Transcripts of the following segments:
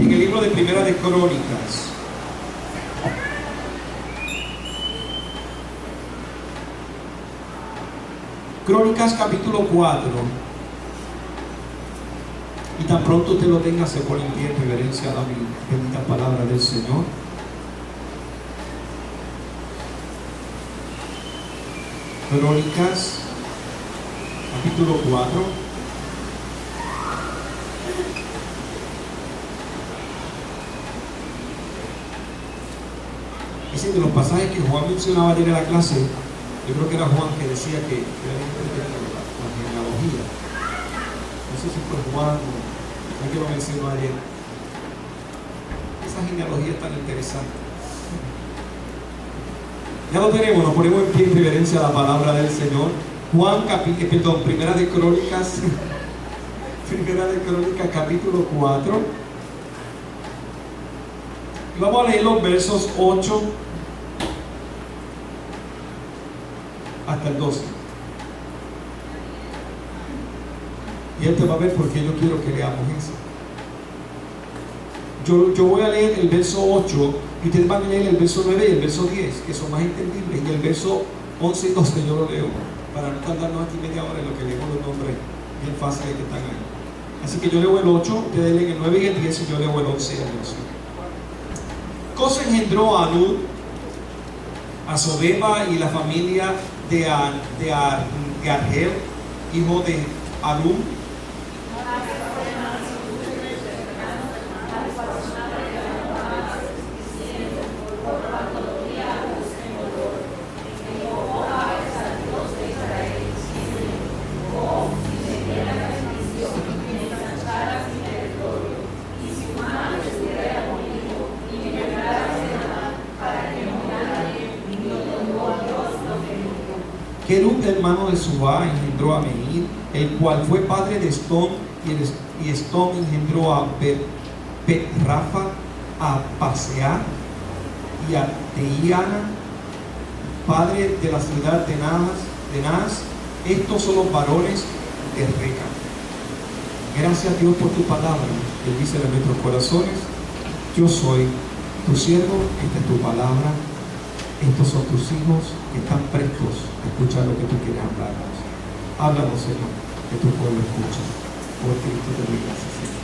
en el libro de Primera de Crónicas. Crónicas capítulo 4. Y tan pronto usted lo tenga, se pone en pie en reverencia a la bendita palabra del Señor. Crónicas capítulo 4. Ese de los pasajes que Juan mencionaba ayer en la clase. Yo creo que era Juan que decía que era la genealogía. No sé si fue Juan o el que lo mencionó ayer. Esa genealogía es tan interesante. Ya lo tenemos, nos ponemos en pie en reverencia a la palabra del Señor. Primera de Crónicas, Primera de Crónicas, capítulo 4. Y vamos a leer los versos 8 hasta el 12. Y él te va a ver porque yo quiero que leamos eso. Yo voy a leer el verso 8 y ustedes van a leer el verso 9 y el verso 10, que son más entendibles. Y el verso 11 y 12 yo lo leo, para no tardarnos aquí media hora en lo que leemos los nombres bien fáciles que están ahí. Así que yo leo el 8, ustedes leen el 9 y el 10 y yo leo el 11 y el 12. Cosa engendró a Anub, a Sobeba y la familia de Argel, hijo de Anub. Querub, hermano de Subá, engendró a Meir, el cual fue padre de Estom, y Estom engendró a Bet-Rafa, a Paseah y a Tehiana, padre de la ciudad de Naas. Estos son los varones de Reca. Gracias a Dios por tu palabra, que dice en nuestros corazones: yo soy tu siervo, esta es tu palabra. Estos son tus hijos que están prestos a escuchar lo que tú quieres hablarnos. Háblanos, Señor, que tu pueblo escuche. Por Cristo te doy gracias, Señor.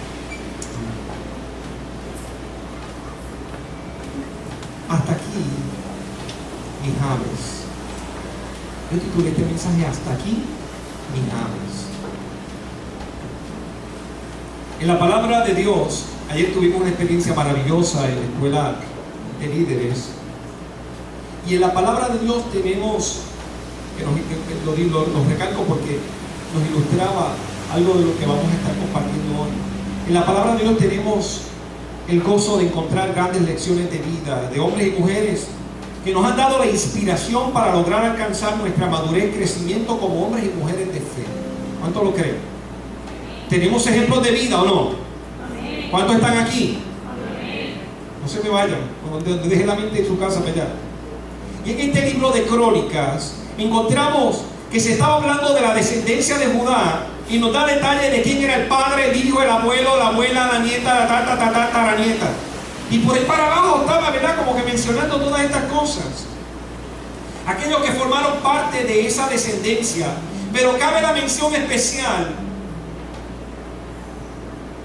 Hasta aquí, Mijares. Yo titulé este mensaje: hasta aquí, Mijares. En la palabra de Dios, ayer tuvimos una experiencia maravillosa en la escuela de líderes. Y en la palabra de Dios tenemos, lo recalco porque nos ilustraba algo de lo que vamos a estar compartiendo hoy. En la palabra de Dios tenemos el gozo de encontrar grandes lecciones de vida, de hombres y mujeres que nos han dado la inspiración para lograr alcanzar nuestra madurez y crecimiento como hombres y mujeres de fe. ¿Cuántos lo creen? ¿Tenemos ejemplos de vida o no? ¿Cuántos están aquí? No se me vayan, dejen la mente en su casa para allá. Y en este libro de Crónicas encontramos que se estaba hablando de la descendencia de Judá y nos da detalles de quién era el padre, el hijo, el abuelo, la abuela, la nieta, la tataranieta. Y por ahí para abajo estaba, ¿verdad?, como que mencionando todas estas cosas. Aquellos que formaron parte de esa descendencia. Pero cabe la mención especial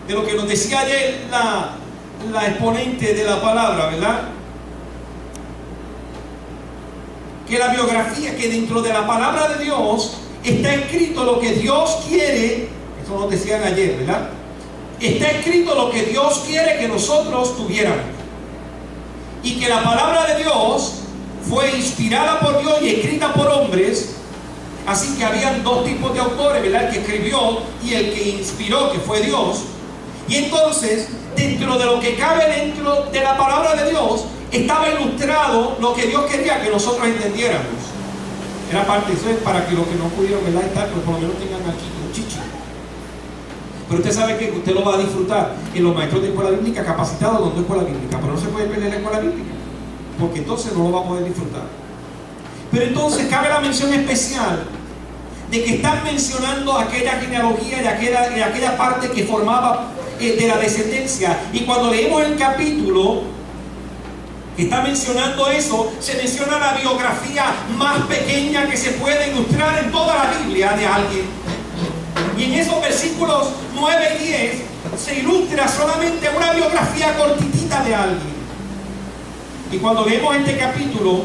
de lo que nos decía ayer la exponente de la palabra, ¿verdad? Que la biografía, que dentro de la palabra de Dios está escrito lo que Dios quiere. Eso nos decían ayer, ¿verdad? Está escrito lo que Dios quiere que nosotros tuviéramos. Y que la palabra de Dios fue inspirada por Dios y escrita por hombres. Así que habían dos tipos de autores, ¿verdad? El que escribió y el que inspiró, que fue Dios. Y entonces, dentro de lo que cabe dentro de la palabra de Dios, estaba ilustrado lo que Dios quería que nosotros entendiéramos. Era parte, eso es para que los que no pudieron, ¿verdad?, estar, pues por lo menos tengan aquí un chichi. Pero usted sabe que usted lo va a disfrutar en los maestros de escuela bíblica capacitados donde es escuela bíblica, pero no se puede perder la escuela bíblica, porque entonces no lo va a poder disfrutar. Pero entonces cabe la mención especial de que están mencionando aquella genealogía y aquella parte que formaba de la descendencia. Y cuando leemos el capítulo que está mencionando eso, se menciona la biografía más pequeña que se puede ilustrar en toda la Biblia de alguien. Y en esos versículos 9 y 10 se ilustra solamente una biografía cortitita de alguien. Y cuando leemos este capítulo,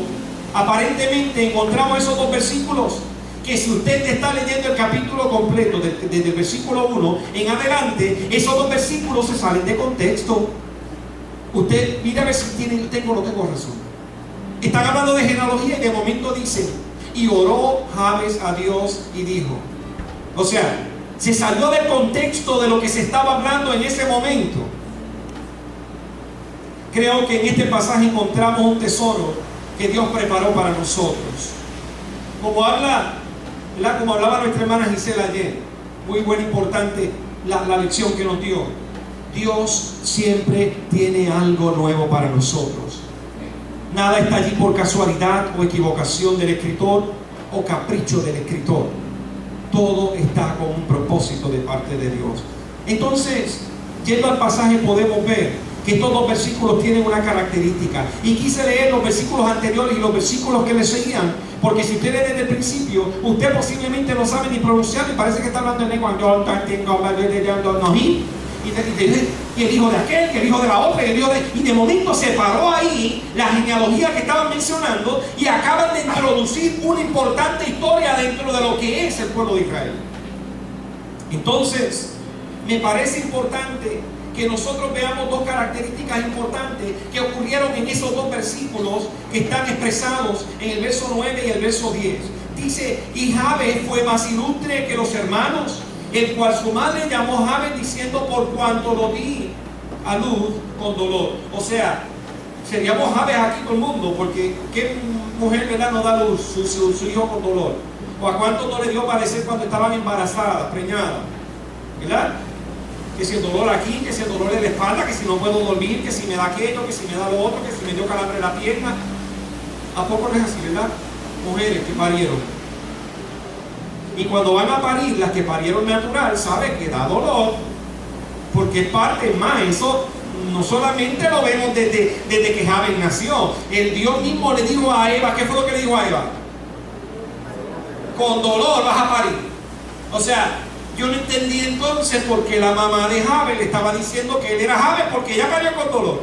aparentemente encontramos esos dos versículos que si usted está leyendo el capítulo completo, desde el versículo 1 en adelante, esos dos versículos se salen de contexto. Usted, mira a ver si tengo o no tengo razón. Están hablando de genealogía y de momento dicen, y oró Jabes a Dios y dijo. O sea, se salió del contexto de lo que se estaba hablando en ese momento. Creo que en este pasaje encontramos un tesoro que Dios preparó para nosotros. Como hablaba nuestra hermana Gisela ayer, muy buena, importante la lección que nos dio. Dios siempre tiene algo nuevo para nosotros. Nada está allí por casualidad o equivocación del escritor o capricho del escritor. Todo está con un propósito de parte de Dios. Entonces, yendo al pasaje, podemos ver que estos dos versículos tienen una característica. Y quise leer los versículos anteriores y los versículos que le seguían, porque si usted lee desde el principio, usted posiblemente no sabe ni pronunciar, y parece que está hablando en lengua. Y el hijo de aquel, y el hijo de la otra, y de momento se paró ahí la genealogía que estaban mencionando y acaban de introducir una importante historia dentro de lo que es el pueblo de Israel. Entonces, me parece importante que nosotros veamos dos características importantes que ocurrieron en esos dos versículos que están expresados en el verso 9 y el verso 10. Dice, y Jabes fue más ilustre que los hermanos, el cual su madre llamó Jabes diciendo, por cuanto lo di a luz con dolor. O sea, seríamos Jabes aquí todo el mundo, porque ¿qué mujer, verdad, no da luz su hijo con dolor? ¿O a cuánto no le dio padecer cuando estaban embarazadas, preñadas? ¿Verdad? Que si el dolor aquí, que si el dolor en la espalda, que si no puedo dormir, que si me da aquello, que si me da lo otro, que si me dio calambre en la pierna. ¿A poco no es así, verdad? Mujeres que parieron. Y cuando van a parir, las que parieron natural, saben que da dolor, porque es parte más. Eso no solamente lo vemos desde que Jabes nació. El Dios mismo le dijo a Eva, ¿qué fue lo que le dijo a Eva? Con dolor vas a parir. O sea, yo no entendí entonces por qué la mamá de Jabes le estaba diciendo que él era Jabes, porque ella parió con dolor.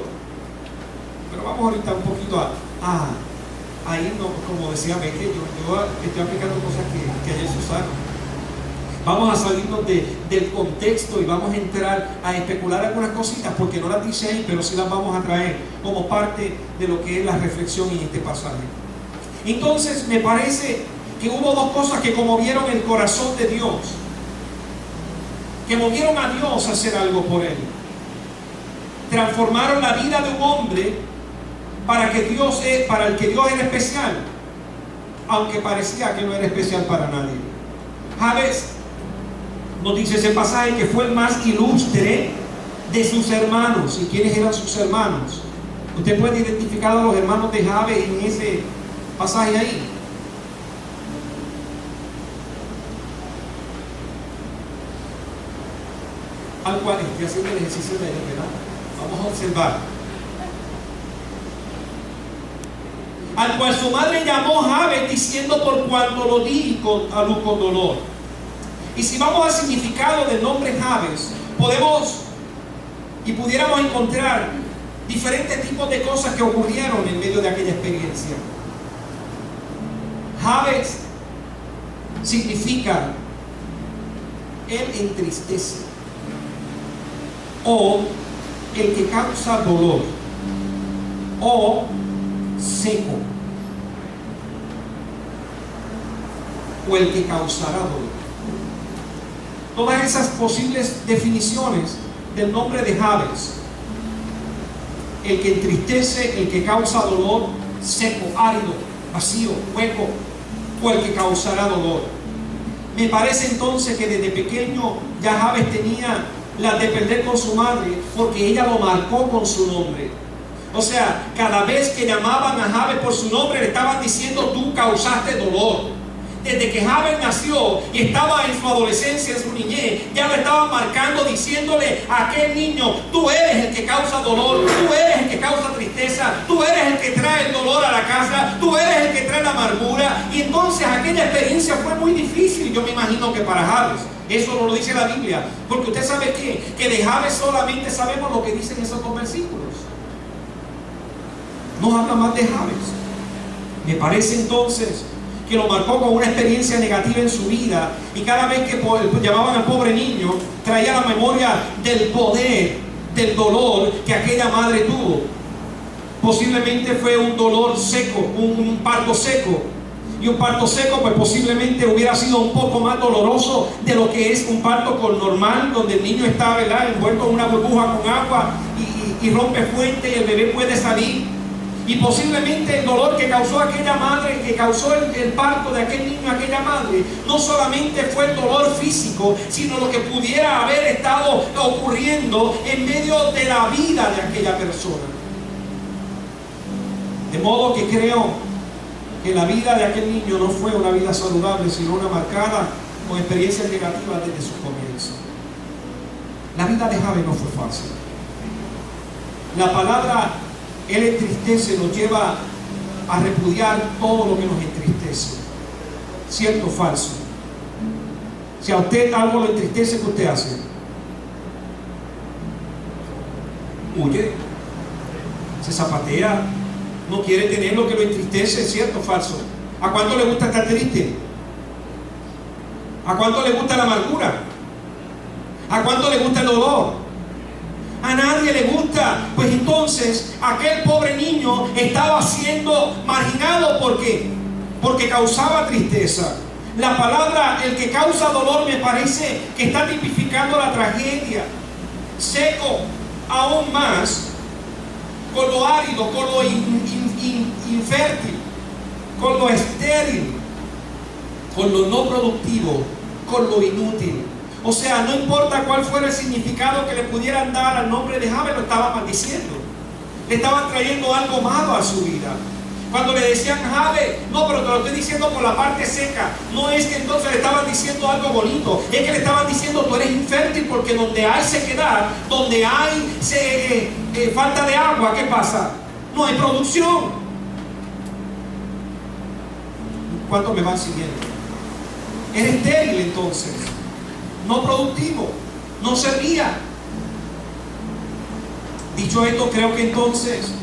Pero vamos ahorita un poquito ahí no, como decía Becky, yo estoy aplicando cosas que ayer se usaron. Vamos a salirnos del contexto y vamos a entrar a especular algunas cositas, porque no las dice ahí, pero sí las vamos a traer como parte de lo que es la reflexión en este pasaje. Entonces, me parece que hubo dos cosas que conmovieron el corazón de Dios, que movieron a Dios a hacer algo por él. Transformaron la vida de un hombre para el que Dios era especial, aunque parecía que no era especial para nadie. Jabes, nos dice ese pasaje, que fue el más ilustre de sus hermanos. ¿Y quiénes eran sus hermanos? Usted puede identificar a los hermanos de Jabes en ese pasaje ahí. Al cual estoy haciendo el ejercicio de ellos, ¿verdad? Vamos a observar. Al cual su madre llamó Jabes diciendo, por cuanto lo di a luz con dolor. Y si vamos al significado del nombre Jabes, pudiéramos encontrar diferentes tipos de cosas que ocurrieron en medio de aquella experiencia. Jabes significa él entristece, o el que causa dolor, o seco, o el que causará dolor. Todas esas posibles definiciones del nombre de Jabes: el que entristece, el que causa dolor, seco, árido, vacío, hueco, o el que causará dolor. Me parece entonces que desde pequeño ya Jabes tenía la de perder con su madre, porque ella lo marcó con su nombre. O sea, cada vez que llamaban a Jabes por su nombre, le estaban diciendo: tú causaste dolor. desde que Jabes nació y estaba en su adolescencia, en su niñez, ya lo estaba marcando, diciéndole a aquel niño: tú eres el que causa dolor, tú eres el que causa tristeza, tú eres el que trae el dolor a la casa, tú eres el que trae la amargura. Y entonces aquella experiencia fue muy difícil, yo me imagino que para Jabes. Eso no lo dice la Biblia, porque usted sabe que de Jabes solamente sabemos lo que dicen esos dos versículos. No habla más de Jabes. Me parece entonces que lo marcó con una experiencia negativa en su vida, y cada vez que llamaban al pobre niño, traía la memoria del poder, del dolor que aquella madre tuvo. Posiblemente fue un dolor seco, un parto seco. Y un parto seco pues posiblemente hubiera sido un poco más doloroso de lo que es un parto normal, donde el niño está, ¿verdad?, envuelto en una burbuja con agua y rompe fuente y el bebé puede salir. Y posiblemente el dolor que causó aquella madre, que causó el parto de aquel niño, aquella madre, no solamente fue el dolor físico, sino lo que pudiera haber estado ocurriendo en medio de la vida de aquella persona. De modo que creo que la vida de aquel niño no fue una vida saludable, sino una marcada con experiencias negativas desde su comienzo. La vida de Jabes no fue fácil. La palabra "él entristece" nos lleva a repudiar todo lo que nos entristece. ¿Cierto o falso? Si a usted algo lo entristece, ¿qué usted hace? Huye, se zapatea, no quiere tener lo que lo entristece. ¿Cierto o falso? ¿A cuánto le gusta estar triste? ¿A cuánto le gusta la amargura? ¿A cuánto le gusta el dolor? A nadie le gusta. Pues entonces aquel pobre niño estaba siendo marginado. ¿Por qué? Porque causaba tristeza. La palabra "el que causa dolor" me parece que está tipificando la tragedia. Seco aún más, con lo árido, con lo infértil, con lo estéril, con lo no productivo, con lo inútil. O sea, no importa cuál fuera el significado que le pudieran dar al nombre de Jabes, lo estaban maldiciendo. Le estaban trayendo algo malo a su vida. Cuando le decían Jabes, no, pero te lo estoy diciendo por la parte seca. No es que entonces le estaban diciendo algo bonito, es que le estaban diciendo: tú eres infértil, porque donde hay sequedad, donde hay falta de agua, ¿qué pasa? No hay producción. ¿Cuántos me van siguiendo? Eres estéril entonces, no productivo, no servía. Dicho esto, creo que entonces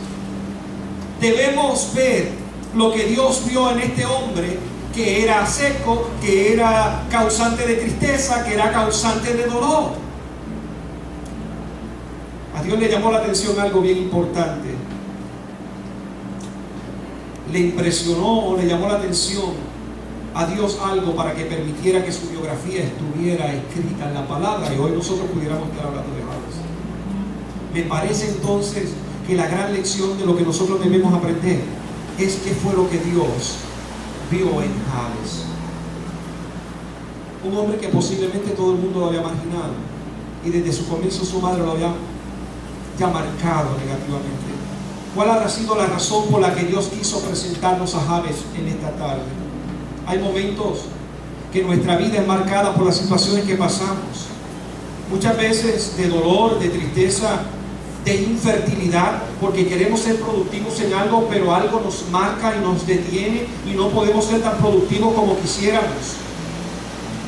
debemos ver lo que Dios vio en este hombre, que era seco, que era causante de tristeza, que era causante de dolor. A Dios le llamó la atención algo bien importante. Le impresionó o le llamó la atención a Dios algo para que permitiera que su biografía estuviera escrita en la palabra, y hoy nosotros pudiéramos estar hablando de Jabes. Me parece entonces que la gran lección de lo que nosotros debemos aprender es qué fue lo que Dios vio en Jabes. Un hombre que posiblemente todo el mundo lo había marginado, y desde su comienzo su madre lo había ya marcado negativamente. ¿Cuál habrá sido la razón por la que Dios quiso presentarnos a Jabes en esta tarde? Hay momentos que nuestra vida es marcada por las situaciones que pasamos, muchas veces de dolor, de tristeza, de infertilidad, porque queremos ser productivos en algo, pero algo nos marca y nos detiene y no podemos ser tan productivos como quisiéramos,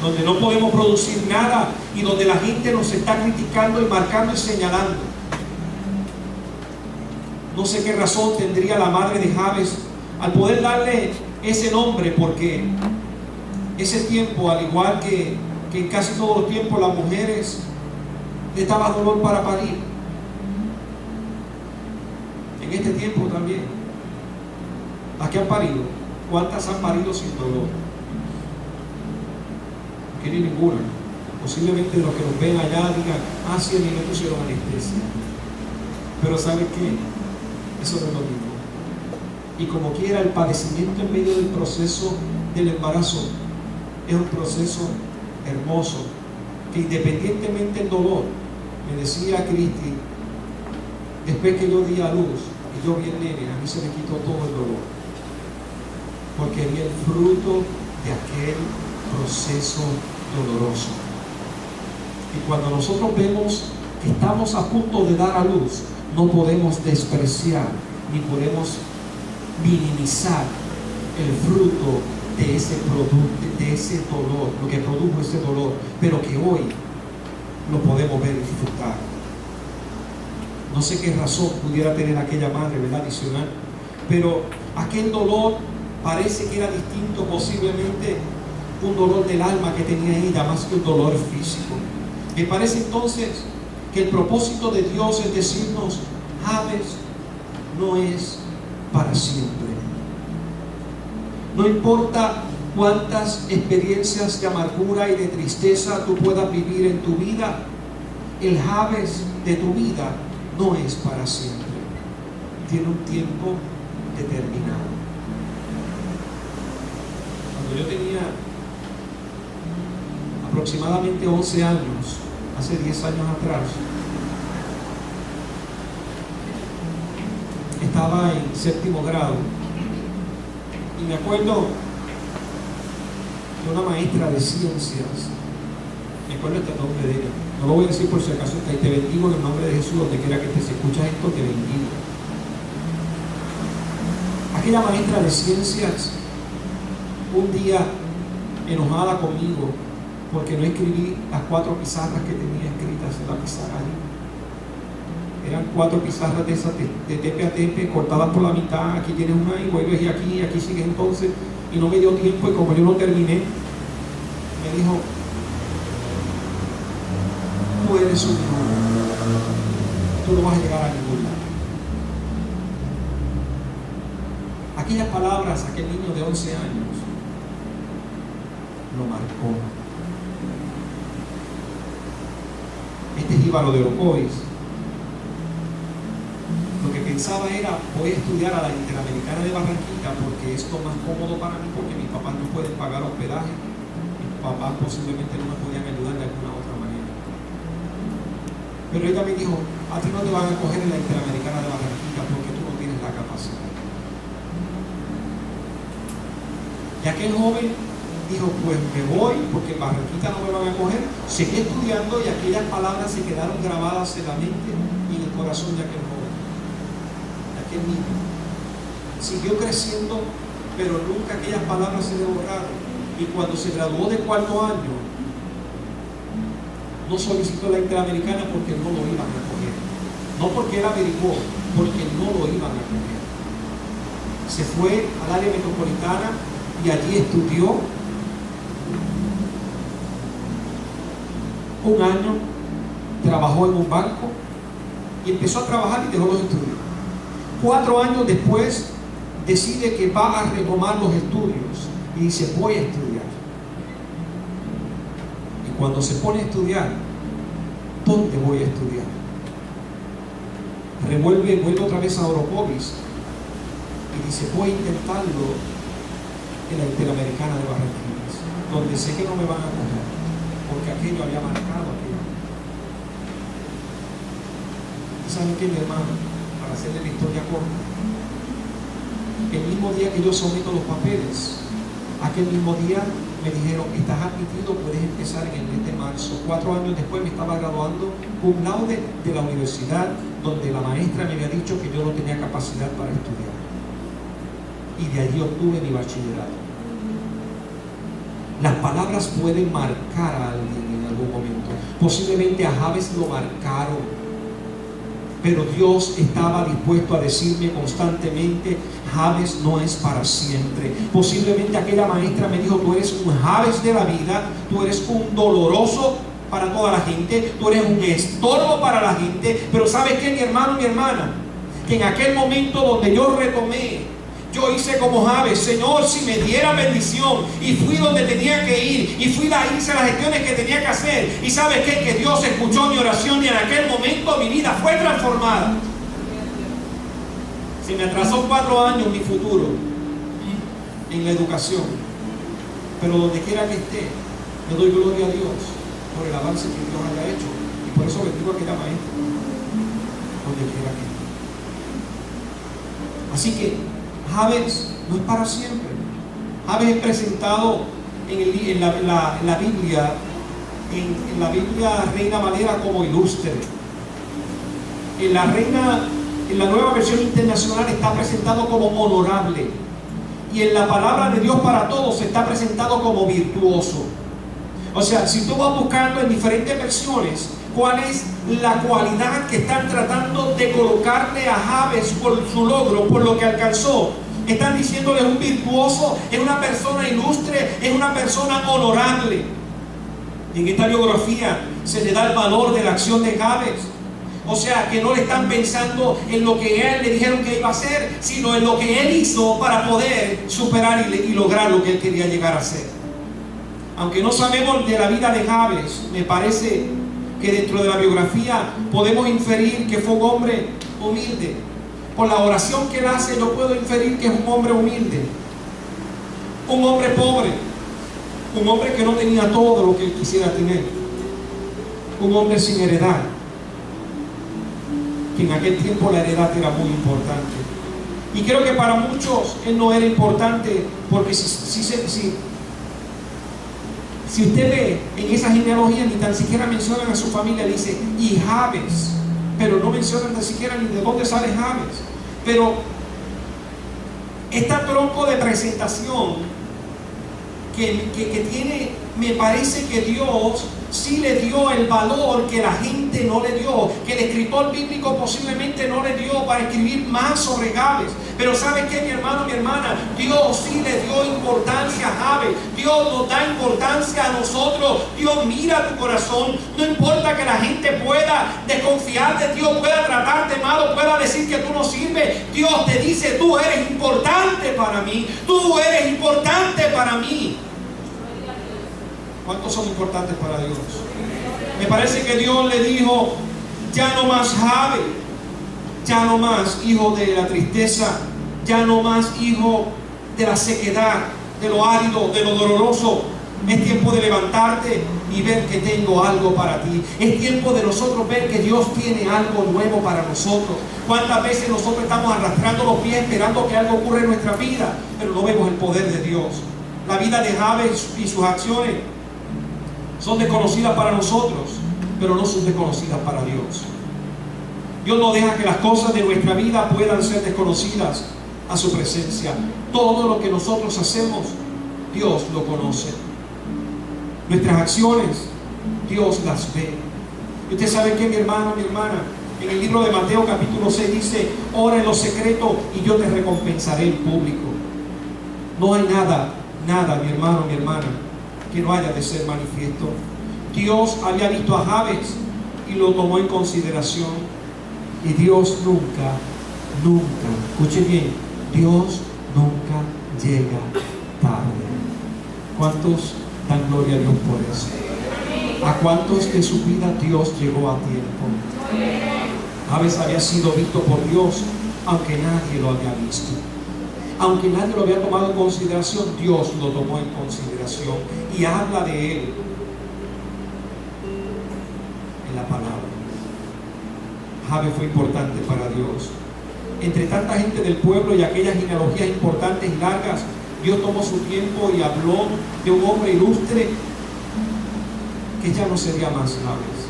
donde no podemos producir nada y donde la gente nos está criticando y marcando y señalando. No sé qué razón tendría la madre de Jabes al poder darle ese nombre, porque ese tiempo, al igual que en casi todos los tiempos, las mujeres les daba dolor para parir. En este tiempo también, las que han parido, ¿cuántas han parido sin dolor? Que ni ninguna. Posiblemente los que nos ven allá digan: ah, sí, a mí me pusieron anestesia. Pero ¿sabe qué? Eso no es lo mismo. Y como quiera, el padecimiento en medio del proceso del embarazo es un proceso hermoso, que independientemente del dolor, me decía Cristi, después que yo di a luz y yo vi el nene, a mí se me quitó todo el dolor, porque vi el fruto de aquel proceso doloroso. Y cuando nosotros vemos que estamos a punto de dar a luz, no podemos despreciar ni podemos minimizar el fruto de ese producto, de ese dolor, lo que produjo ese dolor, pero que hoy lo podemos ver y disfrutar. No sé qué razón pudiera tener aquella madre, ¿verdad? Adicional, pero aquel dolor parece que era distinto, posiblemente un dolor del alma que tenía ella más que un dolor físico. Me parece entonces que el propósito de Dios es decirnos: Jabes no es para siempre. No importa cuántas experiencias de amargura y de tristeza tú puedas vivir en tu vida, el Jabes de tu vida no es para siempre. Tiene un tiempo determinado. Cuando yo tenía aproximadamente 11 años, hace 10 años atrás, estaba en 7º grado y me acuerdo de una maestra de ciencias. Me acuerdo hasta el nombre de ella. No lo voy a decir por si acaso está ahí. Te bendigo en el nombre de Jesús, donde quiera que te escuchas esto, te bendigo. Aquella maestra de ciencias, un día enojada conmigo porque no escribí las 4 pizarras que tenía escritas en la pizarra. Eran 4 pizarras de esas de tepe a tepe, cortadas por la mitad. Aquí tienes una y vuelves y aquí sigues entonces. Y no me dio tiempo, y como yo no terminé, me dijo: tú eres un hijo, tú no vas a llegar a ningún lado. Aquellas palabras, aquel niño de 11 años, lo marcó. Este jíbaro de Orocovis, lo que pensaba era: voy a estudiar a la Interamericana de Barranquilla porque es lo más cómodo para mí, porque mis papás no pueden pagar hospedaje, mis papás posiblemente no me podían ayudar de alguna otra manera. Pero ella me dijo: a ti no te van a coger en la Interamericana de Barranquilla porque tú no tienes la capacidad. Y aquel joven dijo: pues me voy porque en Barranquilla no me van a coger. Seguí estudiando y aquellas palabras se quedaron grabadas en la mente y en el corazón de aquel joven, de aquel niño. Siguió creciendo, pero nunca aquellas palabras se le borraron. Y cuando se graduó de 4º año, no solicitó la Interamericana porque no lo iban a coger. No porque él averiguó, porque no lo iban a coger. Se fue al área metropolitana y allí estudió 1 año, trabajó en un banco y empezó a trabajar y dejó los estudios. 4 años después decide que va a retomar los estudios y dice: voy a estudiar. Y cuando se pone a estudiar, ¿dónde voy a estudiar? Vuelve otra vez a Orocovis y dice: voy a intentarlo en la Interamericana de Barranquilla, donde sé que no me van a coger, porque aquello había marcado aquello. ¿Y saben qué, mi hermano? Para hacerle la historia corta, el mismo día que yo someto los papeles, aquel mismo día me dijeron: estás admitido, puedes empezar en el mes de marzo. 4 años después me estaba graduando cum laude de la universidad donde la maestra me había dicho que yo no tenía capacidad para estudiar. Y de allí obtuve mi bachillerato. Las palabras pueden marcar a alguien en algún momento. Posiblemente a Jabes lo marcaron, pero Dios estaba dispuesto a decirme constantemente: Jabes no es para siempre. Posiblemente aquella maestra me dijo: tú eres un Jabes de la vida, tú eres un doloroso para toda la gente, tú eres un estorbo para la gente. Pero ¿sabes qué, mi hermano, mi hermana? Que en aquel momento donde yo retomé, yo hice como Jabes: Señor, si me diera bendición, y fui donde tenía que ir, y hice las gestiones que tenía que hacer. Y ¿sabes qué? Que Dios escuchó mi oración y en aquel momento mi vida fue transformada. Se me atrasó 4 años mi futuro en la educación, pero donde quiera que esté, le doy gloria a Dios por el avance que Dios haya hecho, y por eso bendigo a aquella maestra donde quiera que esté. Así que Jabes no es para siempre. Jabes es presentado en la Biblia, en la Biblia Reina Valera como ilustre. En la Nueva Versión Internacional está presentado como honorable. Y en la Palabra de Dios para Todos está presentado como virtuoso. O sea, si tú vas buscando en diferentes versiones cuál es la cualidad que están tratando de colocarle a Jabes por su logro, por lo que alcanzó, están diciéndole: es un virtuoso, es una persona ilustre, es una persona honorable. En esta biografía se le da el valor de la acción de Jabes. O sea, que no le están pensando en lo que él le dijeron que iba a hacer, sino en lo que él hizo para poder superar y lograr lo que él quería llegar a hacer. Aunque no sabemos de la vida de Jabes, me parece que dentro de la biografía podemos inferir que fue un hombre humilde. Por la oración que él hace, yo puedo inferir que es un hombre humilde, un hombre pobre, un hombre que no tenía todo lo que él quisiera tener, un hombre sin heredad, que en aquel tiempo la heredad era muy importante. Y creo que para muchos él no era importante, porque si usted ve en esa genealogía, ni tan siquiera mencionan a su familia, dice y Jabes, pero no mencionan ni siquiera ni de dónde sale Jabes. Pero este tronco de presentación que tiene, me parece que Dios sí le dio el valor que la gente no le dio, que el escritor bíblico posiblemente no le dio para escribir más sobre Jabes. Pero ¿sabe qué, mi hermano, mi hermana? Dios sí le dio importancia a Jabes. Dios nos da importancia a nosotros. Dios mira tu corazón. No importa que la gente pueda desconfiar de Dios, pueda tratarte mal o pueda decir que tú no sirves. Dios te dice: tú eres importante para mí. Tú eres importante para mí. ¿Cuántos son importantes para Dios? Me parece que Dios le dijo: ya no más Jabes, ya no más hijo de la tristeza, ya no más hijo de la sequedad, de lo árido, de lo doloroso. Es tiempo de levantarte y ver que tengo algo para ti. Es tiempo de nosotros ver que Dios tiene algo nuevo para nosotros. ¿Cuántas veces nosotros estamos arrastrando los pies esperando que algo ocurra en nuestra vida, pero no vemos el poder de Dios? La vida de Jabes y sus acciones son desconocidas para nosotros, pero no son desconocidas para Dios. Dios no deja que las cosas de nuestra vida puedan ser desconocidas a su presencia. Todo lo que nosotros hacemos, Dios lo conoce. Nuestras acciones, Dios las ve. Y usted sabe que, mi hermano, mi hermana, en el libro de Mateo capítulo 6 dice: ora en lo secreto y yo te recompensaré en público. No hay nada, mi hermano, mi hermana, que no haya de ser manifiesto. Dios había visto a Jabes y lo tomó en consideración. Y Dios nunca, escuche bien, Dios nunca llega tarde. ¿Cuántos dan gloria a Dios por eso? ¿A cuántos de su vida Dios llegó a tiempo? Jabes había sido visto por Dios, aunque nadie lo había visto. Aunque nadie lo había tomado en consideración, Dios lo tomó en consideración y habla de él en la palabra. Jabes fue importante para Dios. Entre tanta gente del pueblo y aquellas genealogías importantes y largas, Dios tomó su tiempo y habló de un hombre ilustre que ya no sería más Jabes.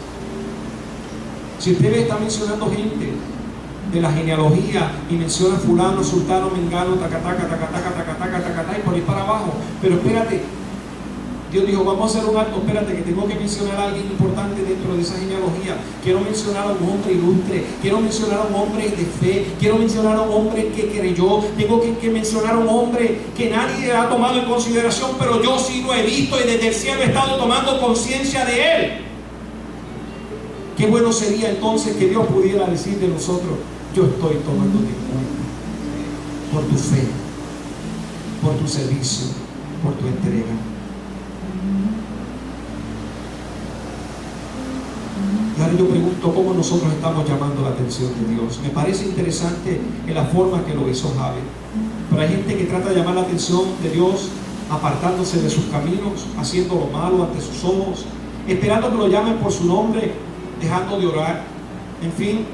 Si usted ve, está mencionando gente de la genealogía y menciona fulano, sultano, mengano, tacataca, y por ahí para abajo. Pero espérate, Dios dijo: vamos a hacer un acto, espérate, que tengo que mencionar a alguien importante dentro de esa genealogía. Quiero mencionar a un hombre ilustre, quiero mencionar a un hombre de fe, quiero mencionar a un hombre que creyó, tengo que mencionar a un hombre que nadie ha tomado en consideración, pero yo sí lo he visto y desde el cielo he estado tomando conciencia de él. Qué bueno sería entonces que Dios pudiera decir de nosotros: yo estoy tomándote en cuenta por tu fe, por tu servicio, por tu entrega. Y ahora yo pregunto: ¿cómo nosotros estamos llamando la atención de Dios? Me parece interesante en la forma que lo hizo Jabes. Pero hay gente que trata de llamar la atención de Dios apartándose de sus caminos, haciendo lo malo ante sus ojos, esperando que lo llamen por su nombre, dejando de orar. En fin,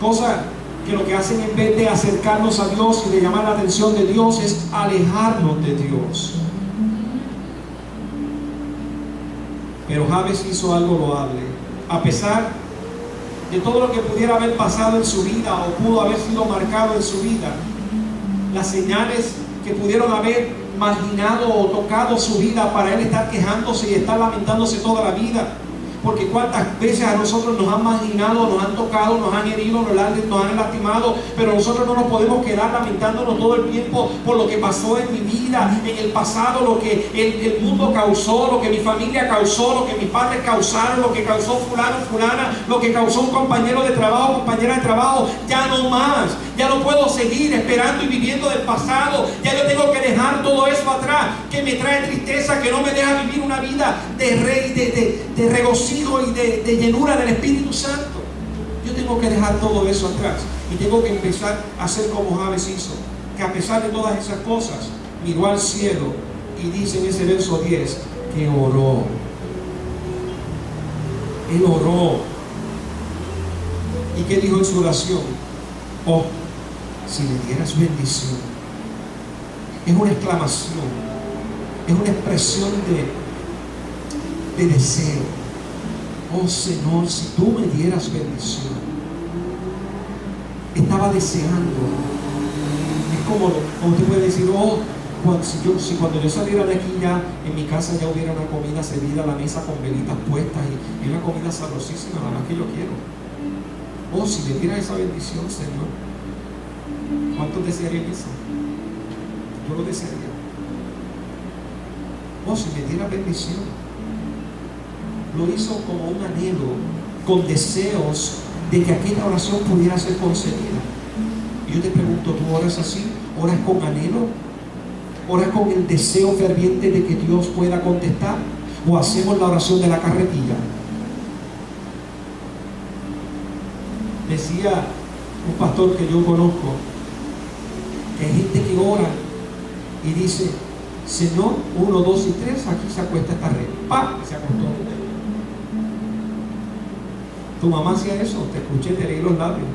cosas que lo que hacen en vez de acercarnos a Dios y de llamar la atención de Dios es alejarnos de Dios. Pero Jabes hizo algo loable. A pesar de todo lo que pudiera haber pasado en su vida o pudo haber sido marcado en su vida, las señales que pudieron haber marginado o tocado su vida para él estar quejándose y estar lamentándose toda la vida. Porque cuántas veces a nosotros nos han marginado, nos han tocado, nos han herido, nos han lastimado, pero nosotros no nos podemos quedar lamentándonos todo el tiempo por lo que pasó en mi vida, en el pasado, lo que el mundo causó, lo que mi familia causó, lo que mis padres causaron, lo que causó fulano, fulana, lo que causó un compañero de trabajo, compañera de trabajo. Ya no más, ya no puedo seguir esperando y viviendo del pasado. Ya yo tengo que dejar todo eso atrás, que me trae tristeza, que no me deja vivir una vida de regocijo y de llenura del Espíritu Santo. Yo tengo que dejar todo eso atrás y tengo que empezar a hacer como Jabes hizo, que a pesar de todas esas cosas miró al cielo y dice en ese verso 10 que oró. Él oró. ¿Y qué dijo en su oración? Oh, si me dieras bendición. Es una exclamación, es una expresión de deseo. Oh Señor, si tú me dieras bendición. Estaba deseando. Es como usted puede decir, oh, si cuando yo saliera de aquí ya en mi casa ya hubiera una comida servida a la mesa con velitas puestas y una comida sabrosísima, la más que yo quiero. Oh, si me dieras esa bendición, Señor. ¿Cuántos desearían eso? Yo lo desearía. Oh, si me dieras bendición. Lo hizo como un anhelo, con deseos de que aquella oración pudiera ser concedida. Y yo te pregunto, ¿tú oras así? ¿Oras con anhelo? ¿Oras con el deseo ferviente de que Dios pueda contestar? ¿O hacemos la oración de la carretilla? Decía un pastor que yo conozco que hay gente que ora y dice, Señor, 1, 2 y 3, aquí se acuesta esta red. ¡Pam! Y se acostó. Tu mamá hacía eso, te escuché, te leí los labios.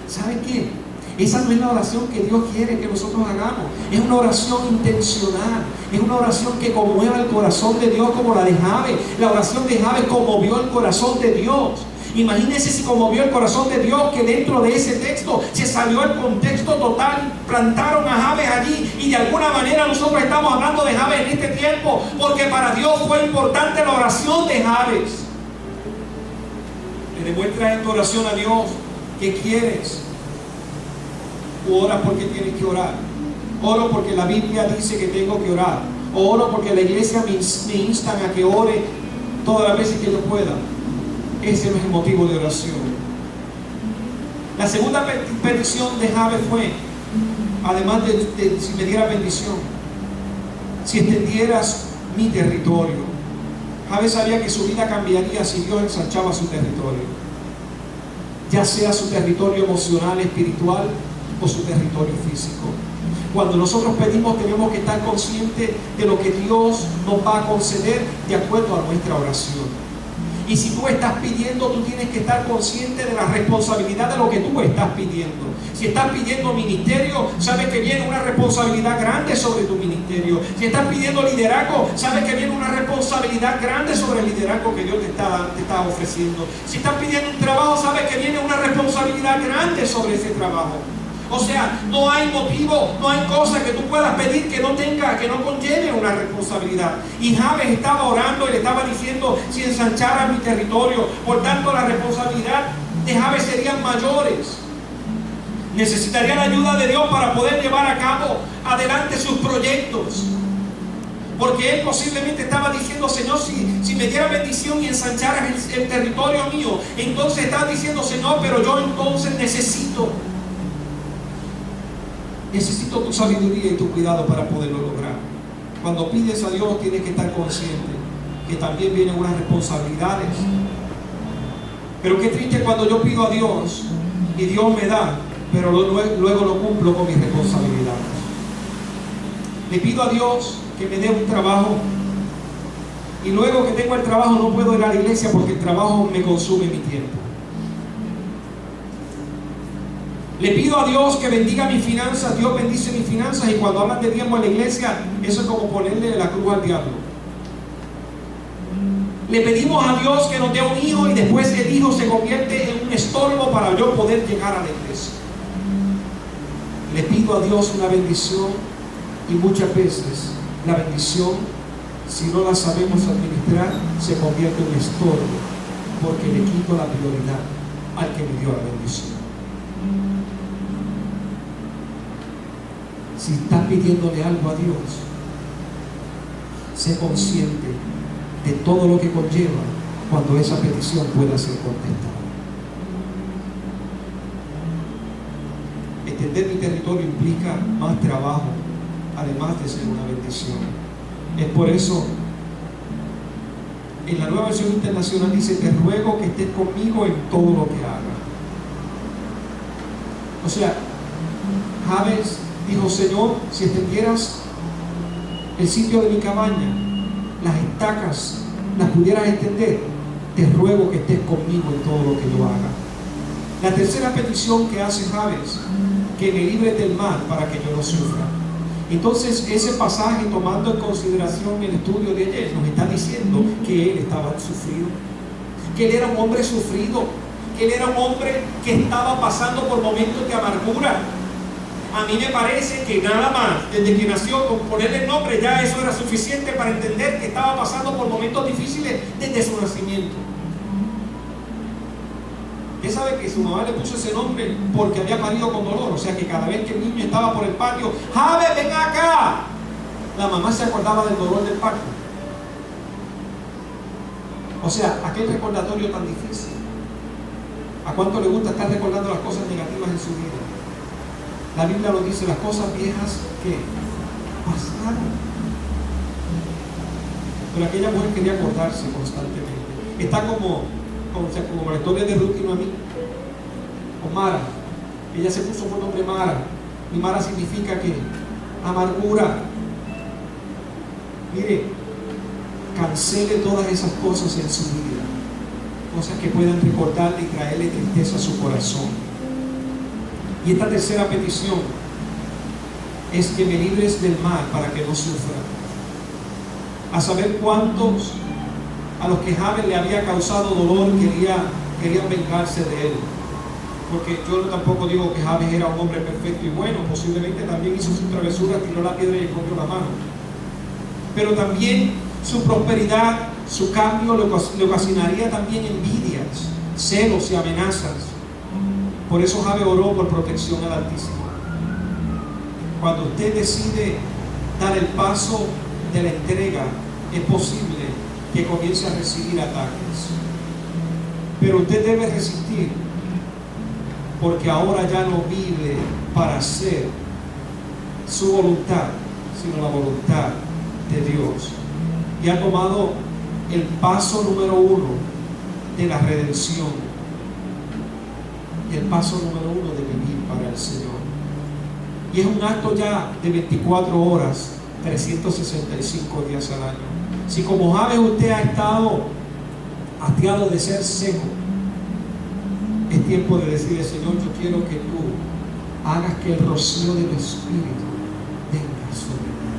¿Saben qué? Esa no es la oración que Dios quiere que nosotros hagamos. Es una oración intencional. Es una oración que conmueva el corazón de Dios como la de Jabes. La oración de Jabes conmovió el corazón de Dios. Imagínense si conmovió el corazón de Dios, que dentro de ese texto se salió el contexto total, plantaron a Jabes allí y de alguna manera nosotros estamos hablando de Jabes en este tiempo porque para Dios fue importante la oración de Jabes. Le demuestras en tu oración a Dios que quieres. O oras porque tienes que orar. Oro porque la Biblia dice que tengo que orar. O oro porque la iglesia me instan a que ore todas las veces que yo pueda. Ese no es el motivo de oración. La segunda petición de Jabes fue, además de si me dieras bendición, si extendieras mi territorio. Jabes sabía que su vida cambiaría si Dios ensanchaba su territorio, ya sea su territorio emocional, espiritual o su territorio físico. Cuando nosotros pedimos, tenemos que estar conscientes de lo que Dios nos va a conceder de acuerdo a nuestra oración. Y si tú estás pidiendo, tú tienes que estar consciente de la responsabilidad de lo que tú estás pidiendo. Si estás pidiendo ministerio, sabes que viene una responsabilidad grande sobre tu ministerio. Si estás pidiendo liderazgo, sabes que viene una responsabilidad grande sobre el liderazgo que Dios te está ofreciendo. Si estás pidiendo un trabajo, sabes que viene una responsabilidad grande sobre ese trabajo. O sea, no hay motivo, no hay cosa que tú puedas pedir que no conlleve una responsabilidad. Y Jabes estaba orando y le estaba diciendo, si ensanchara mi territorio, por tanto la responsabilidad de Jabes serían mayores. Necesitaría la ayuda de Dios para poder llevar a cabo adelante sus proyectos. Porque él posiblemente estaba diciendo, Señor, si me diera bendición y ensancharas el territorio mío, entonces estaba diciendo, Señor, pero yo entonces necesito tu sabiduría y tu cuidado para poderlo lograr. Cuando pides a Dios, tienes que estar consciente que también vienen unas responsabilidades. Pero qué triste cuando yo pido a Dios y Dios me da, pero luego lo cumplo con mis responsabilidades. Le pido a Dios que me dé un trabajo y luego que tengo el trabajo no puedo ir a la iglesia porque el trabajo me consume mi tiempo. Le pido a Dios que bendiga mis finanzas. Dios bendice mis finanzas. Y cuando hablan de diezmo en la iglesia, eso es como ponerle la cruz al diablo. Le pedimos a Dios que nos dé un hijo y después el hijo se convierte en un estorbo para yo poder llegar a la iglesia. Le pido a Dios una bendición y muchas veces la bendición, si no la sabemos administrar, se convierte en un estorbo porque le quito la prioridad al que me dio la bendición. Si estás pidiéndole algo a Dios, sé consciente de todo lo que conlleva cuando esa petición pueda ser contestada. Extender mi territorio implica más trabajo, además de ser una bendición. Es por eso, en la Nueva Versión Internacional dice: te ruego que estés conmigo en todo lo que haga. O sea, Jabes dijo: Señor, si extendieras el sitio de mi cabaña, las estacas las pudieras extender, te ruego que estés conmigo en todo lo que yo haga. La tercera petición que hace Jabes: que me libre del mal para que yo no sufra. Entonces ese pasaje, tomando en consideración el estudio de ayer, nos está diciendo que él estaba sufrido, que él era un hombre sufrido, que él era un hombre que estaba pasando por momentos de amargura. A mí me parece que nada más, desde que nació, con ponerle el nombre, ya eso era suficiente para entender que estaba pasando por momentos difíciles desde su nacimiento. Usted sabe que su mamá le puso ese nombre porque había parido con dolor. O sea que cada vez que el niño estaba por el patio: ¡Jabes, ven acá!, la mamá se acordaba del dolor del parto. O sea, aquel recordatorio tan difícil. ¿A cuánto le gusta estar recordando las cosas negativas en su vida? La Biblia lo dice: las cosas viejas que pasaron. Pero aquella mujer quería acordarse constantemente. Está como la historia de Ruth y Noemí, o Mara. Ella se puso por nombre Mara, y Mara significa que amargura. Mire, cancele todas esas cosas en su vida, cosas que puedan recordarle y traerle tristeza a su corazón. Y esta tercera petición es que me libres del mal para que no sufra. A saber cuántos a los que Jabes le había causado dolor querían vengarse de él. Porque yo tampoco digo que Jabes era un hombre perfecto y bueno. Posiblemente también hizo sus travesuras, tiró la piedra y escondió la mano. Pero también su prosperidad, su cambio le ocasionaría también envidias, celos y amenazas. Por eso Jabes oró por protección al Altísimo. Cuando usted decide dar el paso de la entrega, es posible que comience a recibir ataques, pero usted debe resistir, porque ahora ya no vive para hacer su voluntad, sino la voluntad de Dios, y ha tomado el paso número 1 de la redención y el paso número 1 de vivir para el Señor. Y es un acto ya de 24 horas, 365 días al año. Si como Jabes usted ha estado hastiado de ser seco, es tiempo de decirle: Señor, yo quiero que tú hagas que el rocío de tu Espíritu venga sobre mí,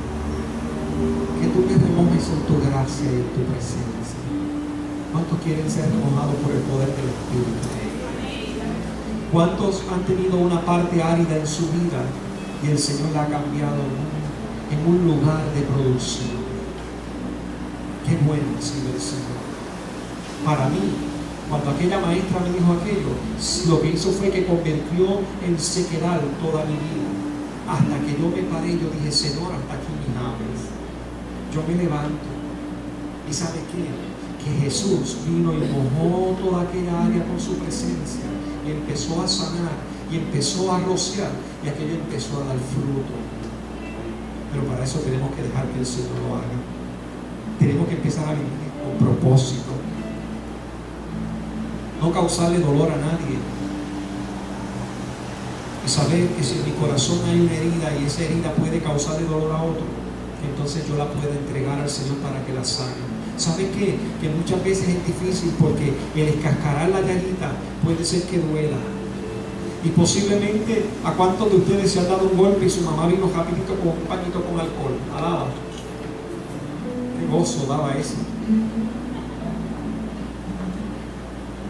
que tú me remojes en tu gracia y en tu presencia. ¿Cuántos quieren ser remojados por el poder del Espíritu? ¿Cuántos han tenido una parte árida en su vida y el Señor la ha cambiado en un lugar de producción? Qué bueno ha sido el Señor. Para mí, cuando aquella maestra me dijo aquello, lo que hizo fue que convirtió en sequedal toda mi vida. Hasta que yo me paré, yo dije: Señor, hasta aquí mis Jabes. Yo me levanto. ¿Y sabe qué? Que Jesús vino y mojó toda aquella área con su presencia, y empezó a sanar, y empezó a rociar, y aquello empezó a dar fruto. Pero para eso tenemos que dejar que el Señor lo haga. Tenemos que empezar a vivir con propósito, no causarle dolor a nadie, y saber que si en mi corazón hay una herida y esa herida puede causarle dolor a otro, entonces yo la puedo entregar al Señor para que la sane. ¿Sabe qué? Que muchas veces es difícil porque el escascarar la llaguita puede ser que duela. Y posiblemente a cuántos de ustedes se han dado un golpe y su mamá vino rapidito con un pañito con alcohol. Alaba. Qué gozo daba eso.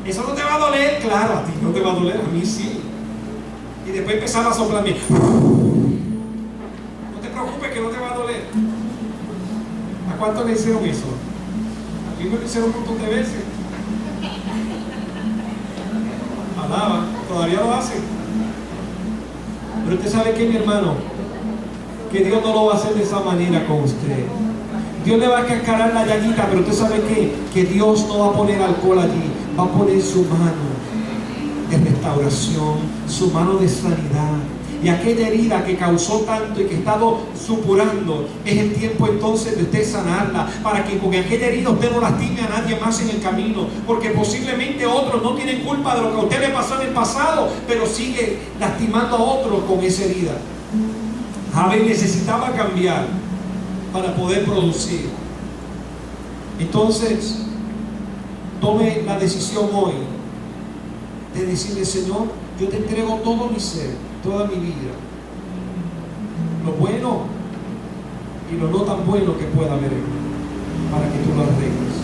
Eso no te va a doler, claro, a ti no te va a doler, a mí sí. Y después empezaba a soplarme. No te preocupes que no te va a doler. ¿A cuántos le hicieron eso? A mí me lo hicieron un montón de veces. Alaba, todavía lo hacen. Pero usted sabe que, mi hermano, que Dios no lo va a hacer de esa manera con usted. Dios le va a cascarar la llaguita, pero usted sabe que Dios no va a poner alcohol allí, va a poner su mano de restauración, su mano de sanidad. Y aquella herida que causó tanto y que ha estado supurando, es el tiempo entonces de usted sanarla, para que con aquella herida usted no lastime a nadie más en el camino, porque posiblemente otros no tienen culpa de lo que a usted le pasó en el pasado, pero sigue lastimando a otros con esa herida. Javes necesitaba cambiar para poder producir. Entonces, tome la decisión hoy de decirle: Señor, yo te entrego todo mi ser, toda mi vida, lo bueno y lo no tan bueno que pueda haber en mí, para que tú lo arregles.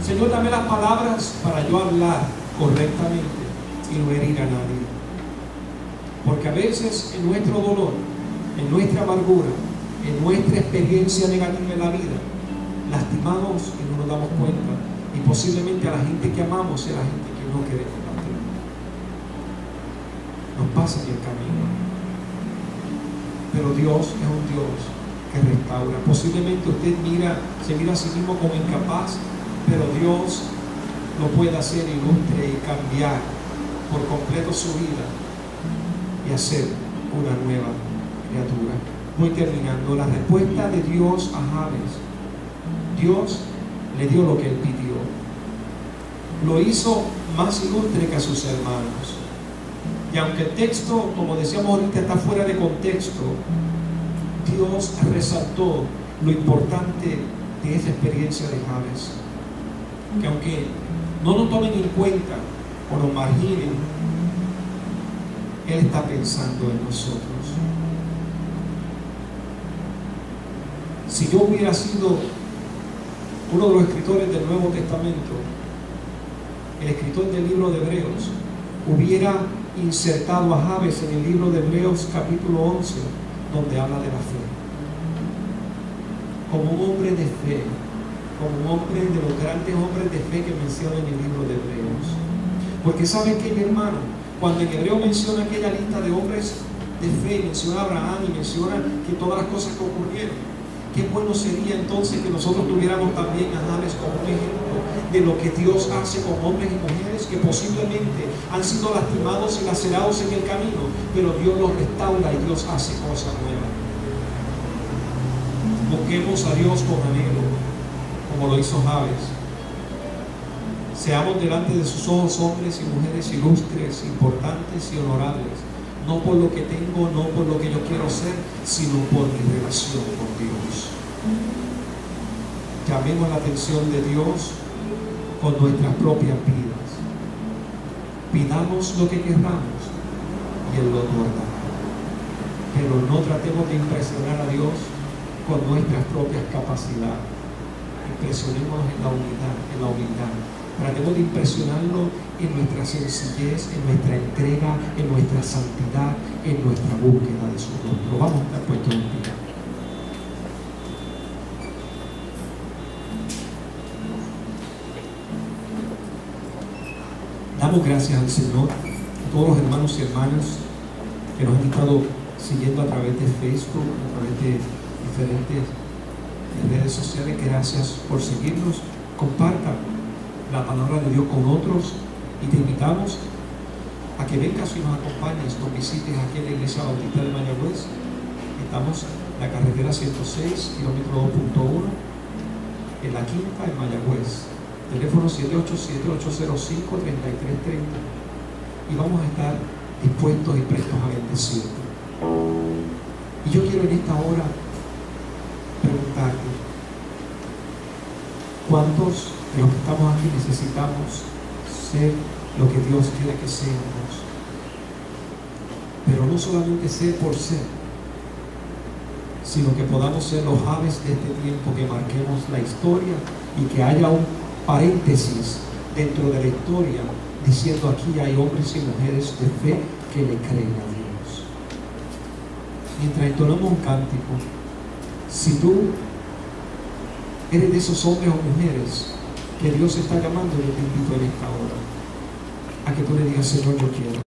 Señor, dame las palabras para yo hablar correctamente y no herir a nadie, porque a veces en nuestro dolor, en nuestra amargura, en nuestra experiencia negativa en la vida, lastimamos y no nos damos cuenta, y posiblemente a la gente que amamos es la gente que no queremos lastimar. Nos pasa en el camino, pero Dios es un Dios que restaura. Posiblemente usted se mira a sí mismo como incapaz, pero Dios lo puede hacer ilustre y cambiar por completo su vida y hacer una nueva criatura. Voy terminando. La respuesta de Dios a Javes: Dios le dio lo que él pidió, lo hizo más ilustre que a sus hermanos. Y aunque el texto, como decíamos ahorita, está fuera de contexto, Dios resaltó lo importante de esa experiencia de Javes. Que aunque no nos tomen en cuenta o nos marginen, Él está pensando en nosotros. Si yo hubiera sido uno de los escritores del Nuevo Testamento, el escritor del libro de Hebreos hubiera insertado a Javes en el libro de Hebreos capítulo 11, donde habla de la fe, como un hombre de fe, como un hombre de los grandes hombres de fe que menciona en el libro de Hebreos. Porque ¿saben qué, mi hermano? Cuando en Hebreo menciona aquella lista de hombres de fe, menciona a Abraham y menciona que todas las cosas que ocurrieron, qué bueno sería entonces que nosotros tuviéramos también a Javes como un ejemplo de lo que Dios hace con hombres y mujeres que posiblemente han sido lastimados y lacerados en el camino, pero Dios los restaura y Dios hace cosas nuevas. Busquemos a Dios con anhelo, como lo hizo Javes. Seamos delante de sus ojos hombres y mujeres ilustres, importantes y honorables, no por lo que tengo, no por lo que yo quiero ser, sino por mi relación con Dios. Llamemos la atención de Dios con nuestras propias vidas. Pidamos lo que queramos y Él lo otorgará. Pero no tratemos de impresionar a Dios con nuestras propias capacidades. Impresionémonos en la humildad. Tratemos de impresionarlo en nuestra sencillez, en nuestra entrega, en nuestra santidad, en nuestra búsqueda de su rostro. Vamos a estar puestos en pie. Damos gracias al Señor, a todos los hermanos y hermanas que nos han estado siguiendo a través de Facebook, a través de diferentes redes sociales. Gracias por seguirnos. Compartan la palabra de Dios con otros y te invitamos a que vengas y nos acompañes, nos visites aquí en la Iglesia Bautista de Mayagüez. Estamos en la carretera 106, kilómetro 2.1, en la Quinta, en Mayagüez. Teléfono 787-805-3330. Y vamos a estar dispuestos y prestos a bendecirte. Y yo quiero en esta hora preguntarte: ¿cuántos de los que estamos aquí necesitamos ser lo que Dios quiere que seamos? pero no solamente ser por ser, sino que podamos ser los aves de este tiempo, que marquemos la historia y que haya un paréntesis dentro de la historia diciendo: aquí hay hombres y mujeres de fe que le creen a Dios. Mientras entonamos un cántico, si tú eres de esos hombres o mujeres que Dios está llamando, yo te invito en esta hora a que tú le digas: Señor, yo quiero.